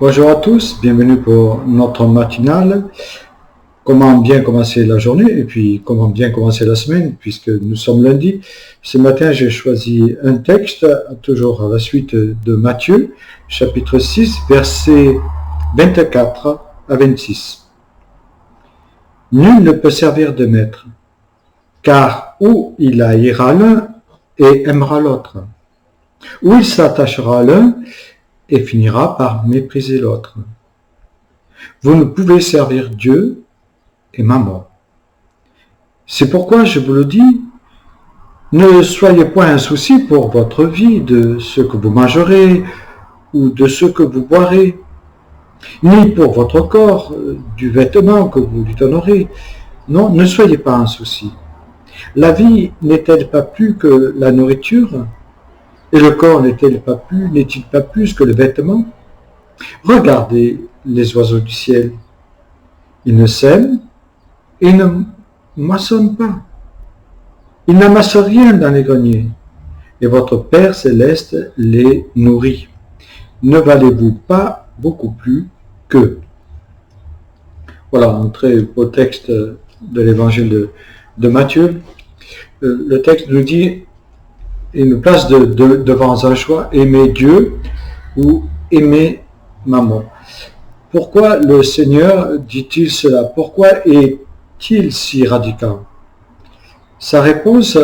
Bonjour à tous, bienvenue pour notre matinale. Comment bien commencer la journée et puis comment bien commencer la semaine puisque nous sommes lundi. Ce matin, j'ai choisi un texte, toujours à la suite de Matthieu, chapitre 6, versets 24 à 26. Nul ne peut servir de maître, car ou il haïra l'un et aimera l'autre, ou il s'attachera à l'un et finira par mépriser l'autre. Vous ne pouvez servir Dieu et Mammon. C'est pourquoi je vous le dis, ne soyez point un souci pour votre vie de ce que vous mangerez ou de ce que vous boirez, ni pour votre corps, du vêtement que vous lui donnerez. Non, ne soyez pas un souci. La vie n'est-elle pas plus que la nourriture? Et le corps n'est-il pas plus que le vêtement? Regardez les oiseaux du ciel. Ils ne sèment et ne moissonnent pas. Ils n'amassent rien dans les greniers. Et votre Père céleste les nourrit. Ne valez-vous pas beaucoup plus qu'eux? Voilà, un très beau texte de l'évangile de Matthieu. Le texte nous dit, il nous place devant un choix, aimer Dieu ou aimer Mammon. Pourquoi le Seigneur dit-il cela? Pourquoi est-il si radical? Sa réponse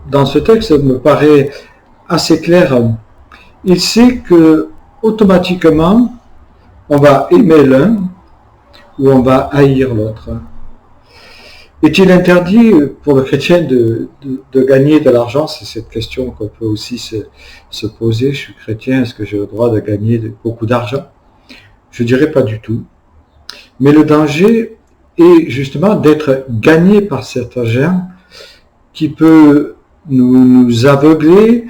dans ce texte me paraît assez claire. Il sait que automatiquement on va aimer l'un ou on va haïr l'autre. Est-il interdit pour le chrétien de gagner de l'argent? C'est cette question qu'on peut aussi se poser. Je suis chrétien, est-ce que j'ai le droit de gagner beaucoup d'argent? Je dirais pas du tout. Mais le danger est justement d'être gagné par cet argent qui peut nous aveugler,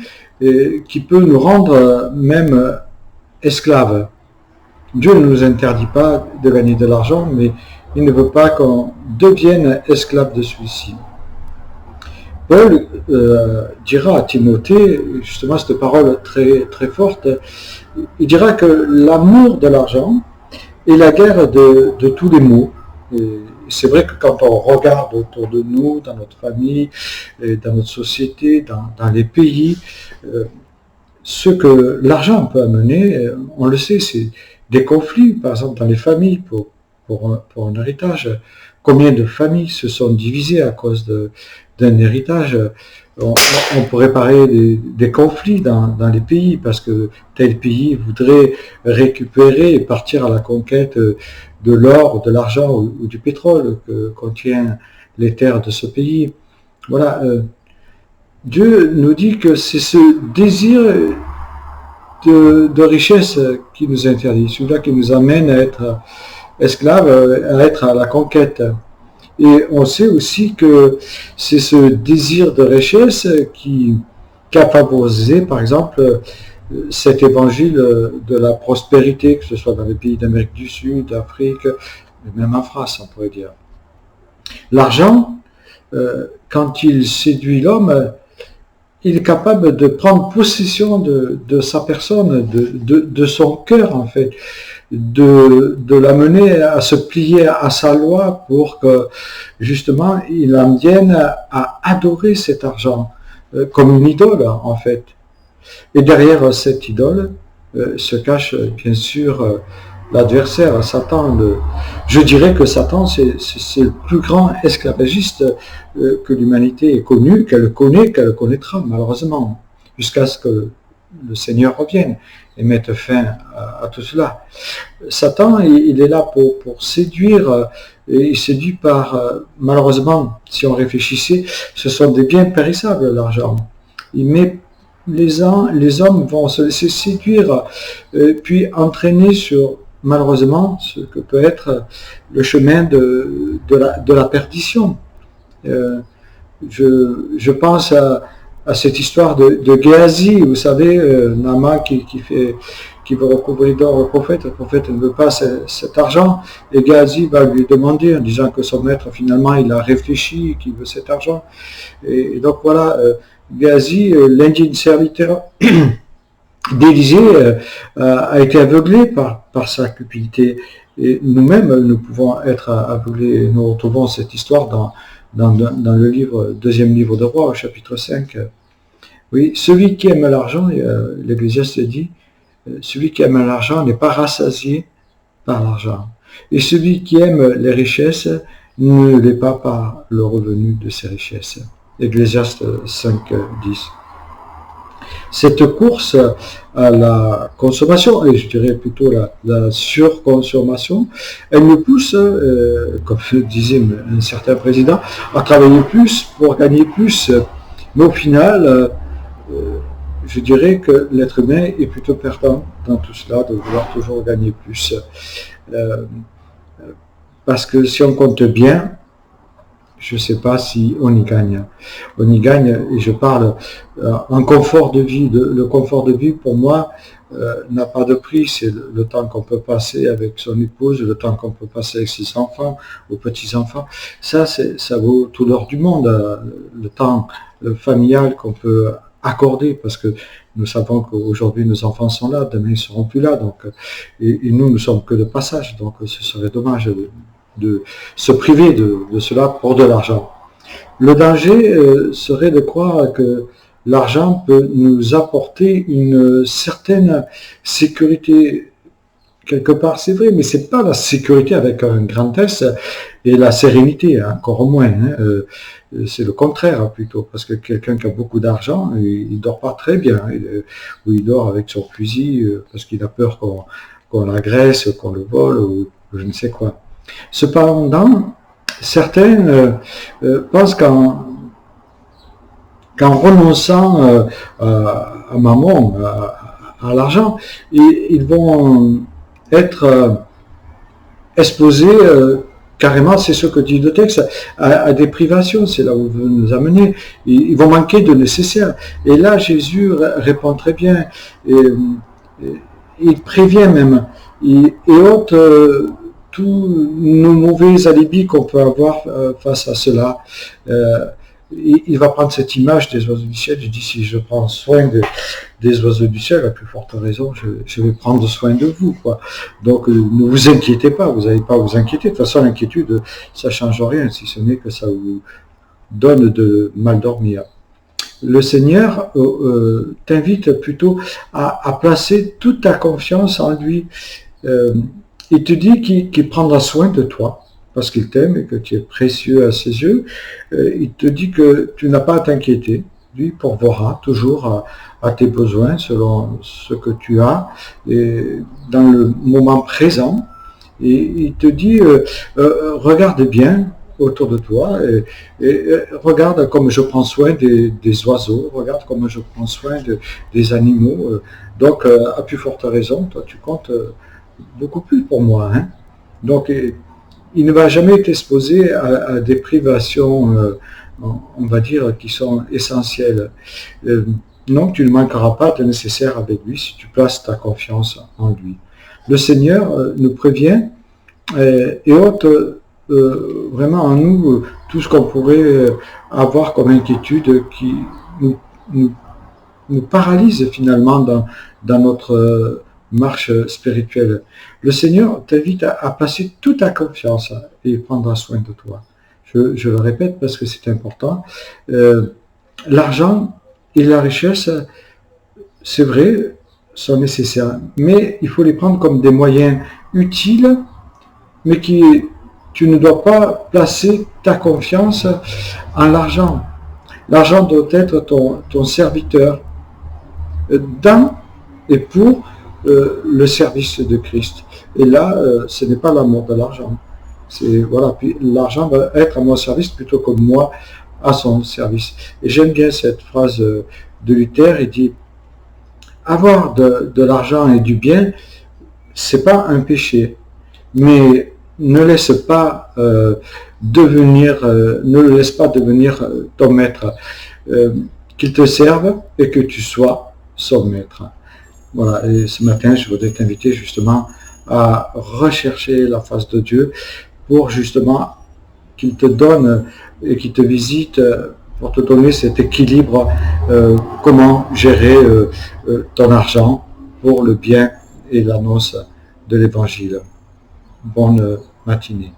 qui peut nous rendre même esclaves. Dieu ne nous interdit pas de gagner de l'argent, mais il ne veut pas qu'on devienne esclave de celui-ci. Paul dira à Timothée, justement cette parole très, très forte, il dira que l'amour de l'argent est la guerre de tous les maux. Et c'est vrai que quand on regarde autour de nous, dans notre famille, dans notre société, dans les pays, ce que l'argent peut amener, on le sait, c'est des conflits, par exemple dans les familles, pour un héritage. Combien de familles se sont divisées à cause d'un héritage? On pourrait parler des conflits dans les pays, parce que tel pays voudrait récupérer et partir à la conquête de l'or, de l'argent ou du pétrole que contient les terres de ce pays. Voilà. Dieu nous dit que c'est ce désir de richesse qui nous interdit, celui-là qui nous amène à être esclaves, à être à la conquête. Et on sait aussi que c'est ce désir de richesse qui a favorisé, par exemple, cet évangile de la prospérité, que ce soit dans les pays d'Amérique du Sud, d'Afrique, même en France, on pourrait dire. L'argent, quand il séduit l'homme, il est capable de prendre possession de sa personne, de son cœur en fait, de l'amener à se plier à sa loi pour que justement il en vienne à adorer cet argent comme une idole en fait. Et derrière cette idole se cache bien sûr l'adversaire, Satan. Je dirais que Satan c'est le plus grand esclavagiste que l'humanité ait connu, qu'elle connaîtra malheureusement, jusqu'à ce que le Seigneur revienne et mette fin à tout cela. Satan, il est là pour séduire, et il séduit par, malheureusement, si on réfléchissait, ce sont des biens périssables, l'argent. Les hommes vont se laisser séduire, puis entraîner sur, malheureusement, ce que peut être le chemin de la perdition. Je pense à cette histoire de Géasi, vous savez, Naaman qui veut recouvrir d'or au prophète. Le prophète ne veut pas cet argent, et Géasi va lui demander en disant que son maître finalement il a réfléchi, qu'il veut cet argent. Et donc voilà, Géasi, l'indigne serviteur, d'Élisée a été aveuglé par sa cupidité. Et nous-mêmes, nous pouvons être aveuglés. Nous retrouvons cette histoire dans le deuxième livre de Rois, au chapitre 5. Oui, celui qui aime l'argent, l'Ecclésiaste dit, celui qui aime l'argent n'est pas rassasié par l'argent. Et celui qui aime les richesses ne l'est pas par le revenu de ses richesses. Ecclésiaste 5, 10. Cette course à la consommation, et je dirais plutôt la surconsommation, elle nous pousse, comme disait un certain président, à travailler plus pour gagner plus. Mais au final, je dirais que l'être humain est plutôt perdant dans tout cela, de vouloir toujours gagner plus. Parce que si on compte bien, je ne sais pas si on y gagne. On y gagne, et je parle en confort de vie. Le confort de vie, pour moi, n'a pas de prix. C'est le temps qu'on peut passer avec son épouse, le temps qu'on peut passer avec ses enfants, ou petits-enfants. Ça vaut tout l'or du monde, le temps familial qu'on peut accorder, parce que nous savons qu'aujourd'hui nos enfants sont là, demain ils ne seront plus là, donc, et nous ne sommes que de passage, donc ce serait dommage de se priver de cela pour de l'argent. Le danger serait de croire que l'argent peut nous apporter une certaine sécurité. Quelque part, c'est vrai, mais c'est pas la sécurité avec un grand S et la sérénité, encore moins. C'est le contraire plutôt, parce que quelqu'un qui a beaucoup d'argent, il dort pas très bien, ou il dort avec son fusil parce qu'il a peur qu'on l'agresse, qu'on le vole, ou je ne sais quoi. Cependant, certains pensent qu'en renonçant à maman, à l'argent, ils vont être exposés carrément, c'est ce que dit le texte, à des privations, c'est là où veut nous amener. Ils vont manquer de nécessaire. Et là, Jésus répond très bien, il prévient même, et ôte tous nos mauvais alibis qu'on peut avoir face à cela. Il va prendre cette image des oiseaux du ciel. Je dis, si je prends soin des oiseaux du ciel, à plus forte raison, je vais prendre soin de vous, quoi. Donc, ne vous inquiétez pas, vous n'avez pas à vous inquiéter. De toute façon, l'inquiétude, ça ne change rien, si ce n'est que ça vous donne de mal dormir. Le Seigneur t'invite plutôt à placer toute ta confiance en lui. Il te dit qu'il prendra soin de toi, parce qu'il t'aime et que tu es précieux à ses yeux. Il te dit que tu n'as pas à t'inquiéter. Lui pourvoira toujours à tes besoins selon ce que tu as et dans le moment présent. Et il te dit, regarde bien autour de toi et regarde comme je prends soin des oiseaux, regarde comme je prends soin des animaux. Donc, à plus forte raison, toi tu comptes beaucoup plus pour moi. Hein. Donc, il ne va jamais t'exposer à des privations, on va dire, qui sont essentielles. Non, tu ne manqueras pas de nécessaire avec lui si tu places ta confiance en lui. Le Seigneur nous prévient et ôte vraiment en nous tout ce qu'on pourrait avoir comme inquiétude qui nous paralyse finalement dans notre marche spirituelle. Le Seigneur t'invite à placer toute ta confiance et il prendra soin de toi. Je le répète parce que c'est important. L'argent et la richesse, c'est vrai, sont nécessaires, mais il faut les prendre comme des moyens utiles, mais tu ne dois pas placer ta confiance en l'argent. L'argent doit être ton serviteur dans et pour le service de Christ. Et là, ce n'est pas l'amour de l'argent. Voilà, puis l'argent va être à mon service plutôt que moi à son service. Et j'aime bien cette phrase de Luther, il dit avoir de l'argent et du bien, c'est pas un péché, mais ne le laisse pas devenir ton maître, qu'il te serve et que tu sois son maître. Voilà, et ce matin, je voudrais t'inviter justement à rechercher la face de Dieu pour justement qu'il te donne et qu'il te visite pour te donner cet équilibre, comment gérer ton argent pour le bien et l'annonce de l'Évangile. Bonne matinée.